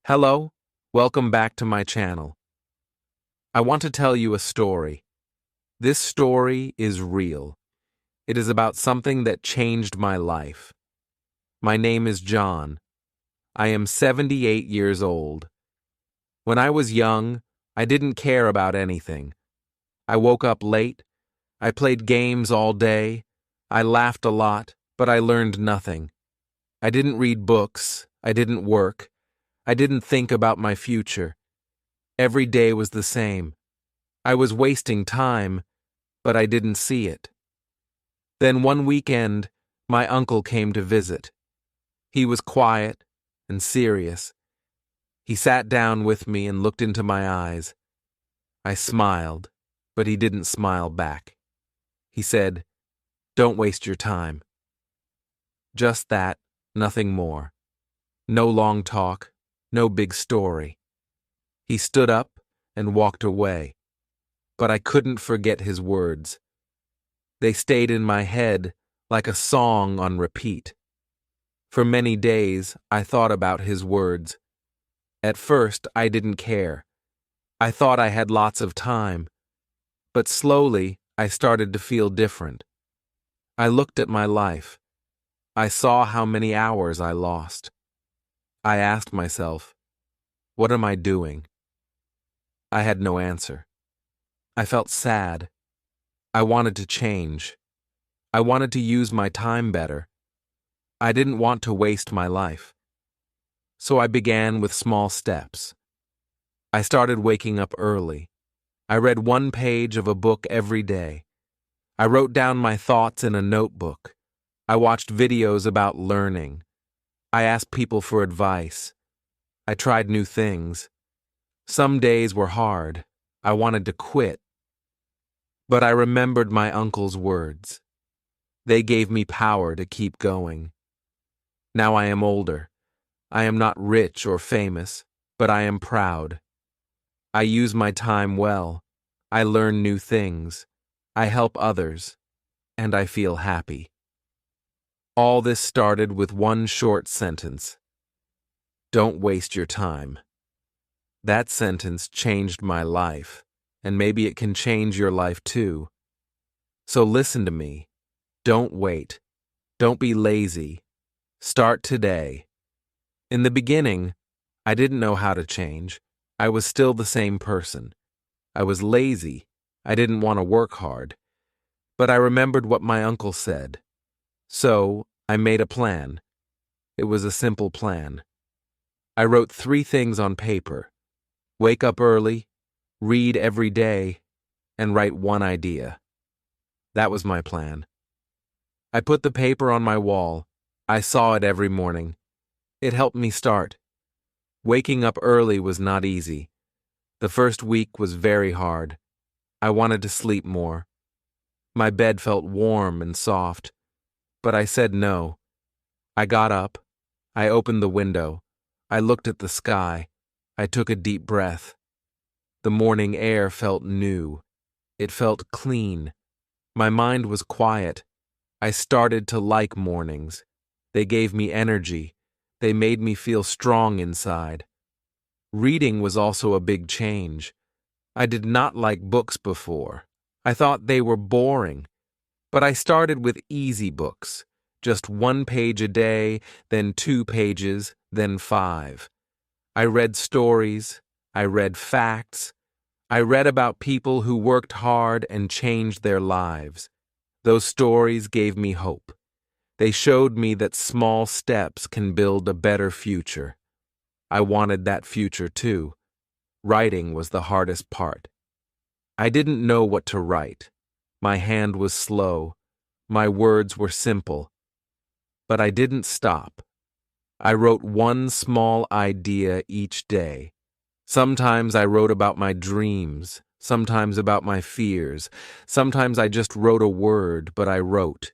Hello, welcome back to my channel. I want to tell you a story. This story is real. It is about something that changed my life. My name is John. I am 78 years old. When I was young, I didn't care about anything. I woke up late. I played games all day. I laughed a lot, but I learned nothing. I didn't read books. I didn't work. I didn't think about my future. Every day was the same. I was wasting time, but I didn't see it. Then one weekend, my uncle came to visit. He was quiet and serious. He sat down with me and looked into my eyes. I smiled, but he didn't smile back. He said, "Don't waste your time." Just that, nothing more. No long talk, no big story. He stood up and walked away, but I couldn't forget his words. They stayed in my head like a song on repeat. For many days, I thought about his words. At first, I didn't care. I thought I had lots of time. But slowly, I started to feel different. I looked at my life. I saw how many hours I lost. I asked myself, what am I doing? I had no answer. I felt sad. I wanted to change. I wanted to use my time better. I didn't want to waste my life. So I began with small steps. I started waking up early. I read one page of a book every day. I wrote down my thoughts in a notebook. I watched videos about learning. I asked people for advice. I tried new things. Some days were hard. I wanted to quit. But I remembered my uncle's words. They gave me power to keep going. Now I am older. I am not rich or famous, but I am proud. I use my time well. I learn new things. I help others. And I feel happy. All this started with one short sentence. Don't waste your time. That sentence changed my life, and maybe it can change your life too. So listen to me. Don't wait. Don't be lazy. Start today. In the beginning, I didn't know how to change. I was still the same person. I was lazy. I didn't want to work hard. But I remembered what my uncle said. So I made a plan. It was a simple plan. I wrote 3 things on paper. Wake up early, read every day, and write one idea. That was my plan. I put the paper on my wall. I saw it every morning. It helped me start. Waking up early was not easy. The first week was very hard. I wanted to sleep more. My bed felt warm and soft, but I said no. I got up. I opened the window. I looked at the sky. I took a deep breath. The morning air felt new. It felt clean. My mind was quiet. I started to like mornings. They gave me energy. They made me feel strong inside. Reading was also a big change. I did not like books before. I thought they were boring. But I started with easy books. Just 1 page a day, then 2 pages, then 5. I read stories. I read facts. I read about people who worked hard and changed their lives. Those stories gave me hope. They showed me that small steps can build a better future. I wanted that future too. Writing was the hardest part. I didn't know what to write. My hand was slow. My words were simple. But I didn't stop. I wrote one small idea each day. Sometimes I wrote about my dreams, sometimes about my fears. Sometimes I just wrote a word, but I wrote.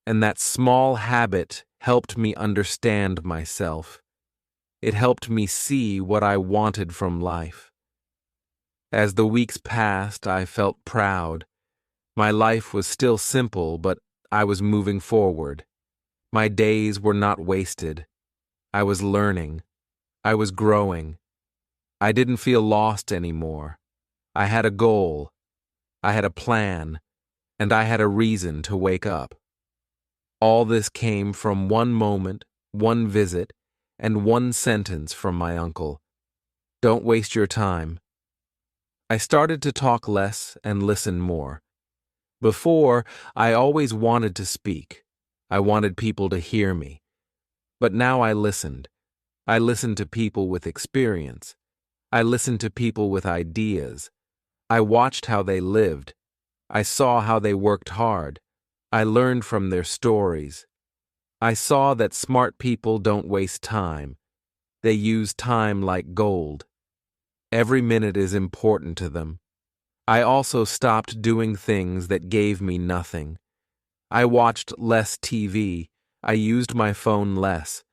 And that small habit helped me understand myself. It helped me see what I wanted from life. As the weeks passed, I felt proud. My life was still simple, but I was moving forward. My days were not wasted. I was learning. I was growing. I didn't feel lost anymore. I had a goal. I had a plan. And I had a reason to wake up. All this came from one moment, one visit, and one sentence from my uncle. Don't waste your time. I started to talk less and listen more. Before, I always wanted to speak. I wanted people to hear me. But now I listened. I listened to people with experience. I listened to people with ideas. I watched how they lived. I saw how they worked hard. I learned from their stories. I saw that smart people don't waste time. They use time like gold. Every minute is important to them. I also stopped doing things that gave me nothing. I watched less TV. I used my phone less.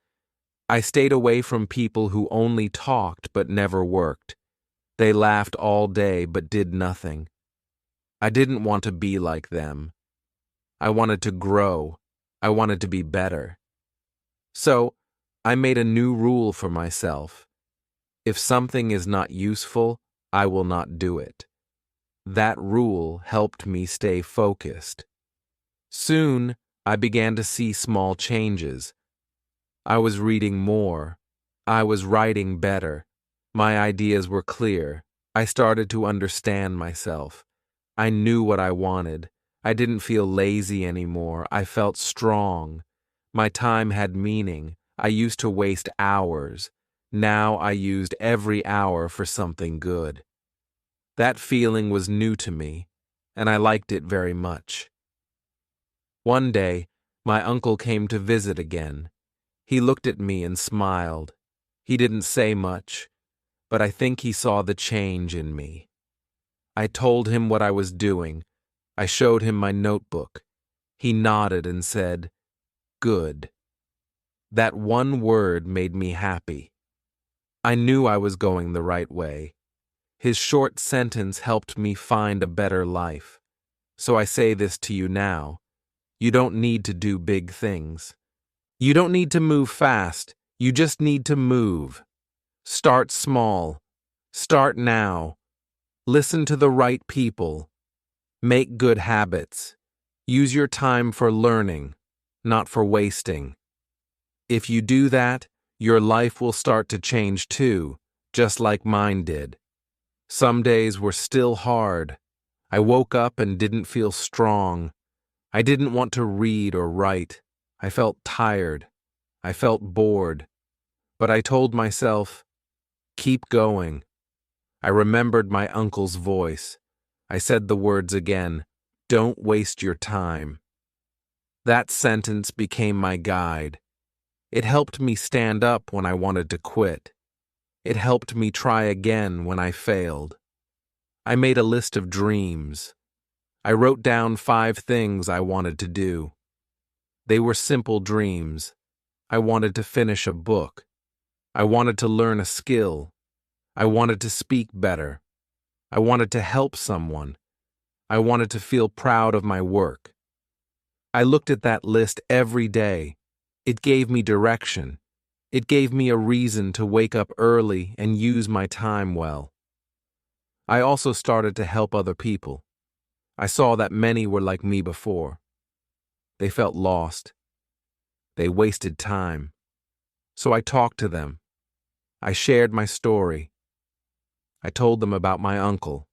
I stayed away from people who only talked but never worked. They laughed all day but did nothing. I didn't want to be like them. I wanted to grow. I wanted to be better. So, I made a new rule for myself. If something is not useful, I will not do it. That rule helped me stay focused. Soon, I began to see small changes. I was reading more. I was writing better. My ideas were clear. I started to understand myself. I knew what I wanted. I didn't feel lazy anymore. I felt strong. My time had meaning. I used to waste hours. Now I used every hour for something good. That feeling was new to me, and I liked it very much. One day, my uncle came to visit again. He looked at me and smiled. He didn't say much, but I think he saw the change in me. I told him what I was doing. I showed him my notebook. He nodded and said, "Good." That one word made me happy. I knew I was going the right way. His short sentence helped me find a better life. So I say this to you now. You don't need to do big things. You don't need to move fast. You just need to move. Start small. Start now. Listen to the right people. Make good habits. Use your time for learning, not for wasting. If you do that, your life will start to change too, just like mine did. Some days were still hard. I woke up and didn't feel strong. I didn't want to read or write. I felt tired. I felt bored. But I told myself, keep going. I remembered my uncle's voice. I said the words again, don't waste your time. That sentence became my guide. It helped me stand up when I wanted to quit. It helped me try again when I failed. I made a list of dreams. I wrote down 5 things I wanted to do. They were simple dreams. I wanted to finish a book. I wanted to learn a skill. I wanted to speak better. I wanted to help someone. I wanted to feel proud of my work. I looked at that list every day. It gave me direction. It gave me a reason to wake up early and use my time well. I also started to help other people. I saw that many were like me before. They felt lost. They wasted time. So I talked to them. I shared my story. I told them about my uncle.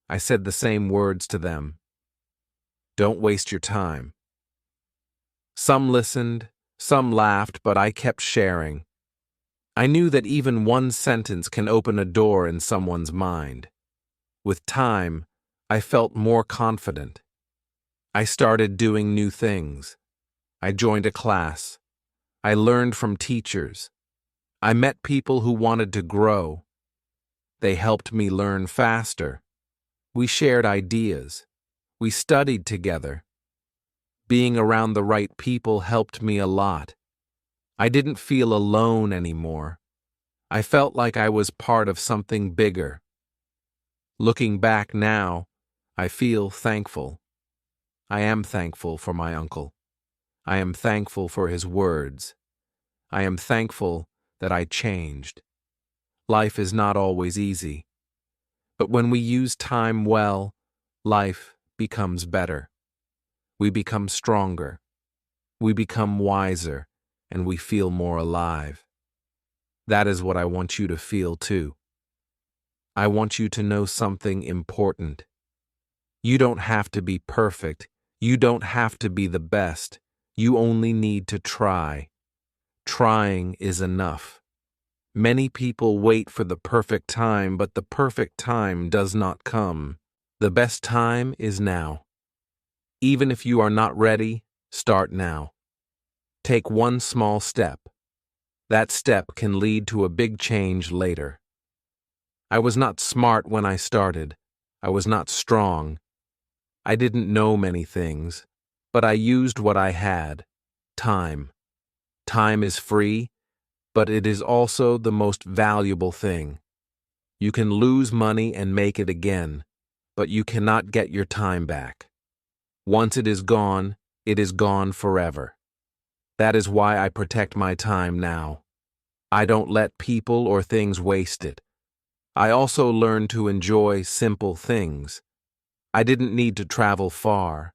I said the same words to them. Don't waste your time. Some listened, some laughed, but I kept sharing. I knew that even one sentence can open a door in someone's mind. With time, I felt more confident. I started doing new things. I joined a class. I learned from teachers. I met people who wanted to grow. They helped me learn faster. We shared ideas. We studied together. Being around the right people helped me a lot. I didn't feel alone anymore. I felt like I was part of something bigger. Looking back now, I feel thankful. I am thankful for my uncle. I am thankful for his words. I am thankful that I changed. Life is not always easy, but when we use time well, life becomes better. We become stronger, we become wiser, and we feel more alive. That is what I want you to feel too. I want you to know something important. You don't have to be perfect. You don't have to be the best. You only need to try. Trying is enough. Many people wait for the perfect time, but the perfect time does not come. The best time is now. Even if you are not ready, start now. Take one small step. That step can lead to a big change later. I was not smart when I started. I was not strong. I didn't know many things, but I used what I had: time. Time is free, but it is also the most valuable thing. You can lose money and make it again, but you cannot get your time back. Once it is gone forever. That is why I protect my time now. I don't let people or things waste it. I also learned to enjoy simple things. I didn't need to travel far.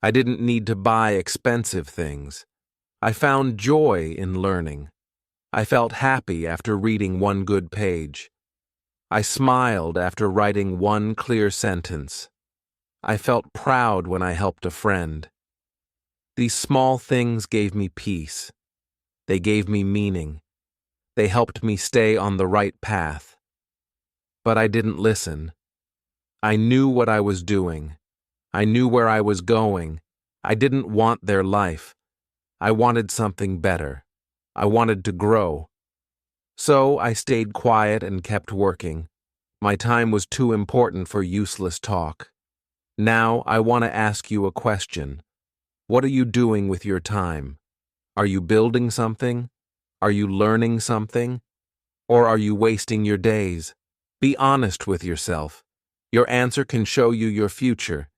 I didn't need to buy expensive things. I found joy in learning. I felt happy after reading one good page. I smiled after writing one clear sentence. I felt proud when I helped a friend. These small things gave me peace. They gave me meaning. They helped me stay on the right path. But I didn't listen. I knew what I was doing. I knew where I was going. I didn't want their life. I wanted something better. I wanted to grow. So I stayed quiet and kept working. My time was too important for useless talk. Now I want to ask you a question. What are you doing with your time? Are you building something? Are you learning something? Or are you wasting your days? Be honest with yourself. Your answer can show you your future.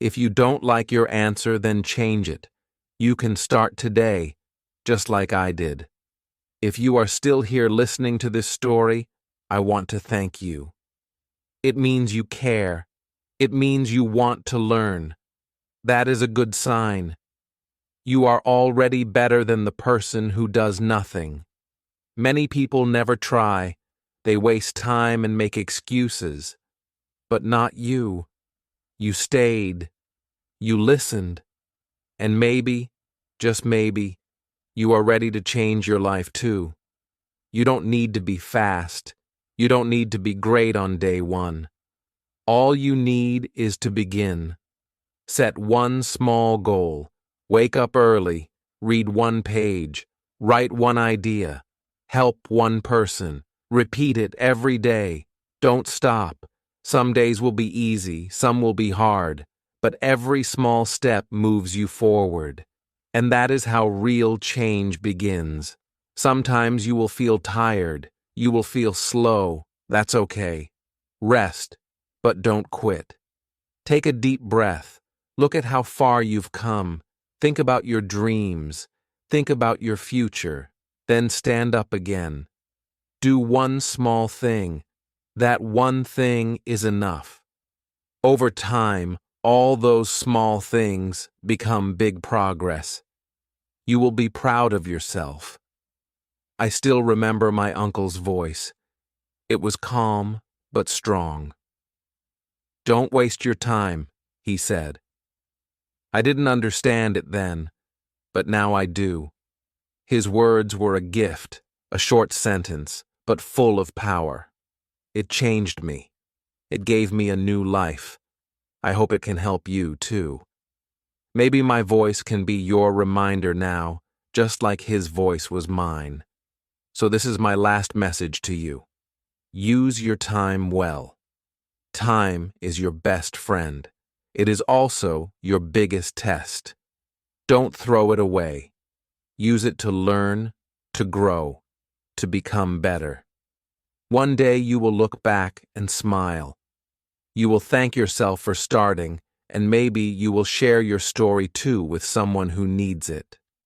If you don't like your answer, then change it. You can start today, just like I did. If you are still here listening to this story, I want to thank you. It means you care. It means you want to learn. That is a good sign. You are already better than the person who does nothing. Many people never try. They waste time and make excuses. But not you. You stayed. You listened. And maybe, just maybe, you are ready to change your life too. You don't need to be fast. You don't need to be great on day one. All you need is to begin. Set one small goal. Wake up early. Read one page. Write one idea. Help one person. Repeat it every day. Don't stop. Some days will be easy, some will be hard, but every small step moves you forward. And that is how real change begins. Sometimes you will feel tired. You will feel slow. That's okay. Rest, but don't quit. Take a deep breath. Look at how far you've come. Think about your dreams. Think about your future. Then stand up again. Do one small thing. That one thing is enough. Over time, all those small things become big progress. You will be proud of yourself. I still remember my uncle's voice. It was calm, but strong. "Don't waste your time," he said. I didn't understand it then, but now I do. His words were a gift, a short sentence, but full of power. It changed me. It gave me a new life. I hope it can help you, too. Maybe my voice can be your reminder now, just like his voice was mine. So this is my last message to you. Use your time well. Time is your best friend. It is also your biggest test. Don't throw it away. Use it to learn, to grow, to become better. One day you will look back and smile. You will thank yourself for starting, and maybe you will share your story too with someone who needs it.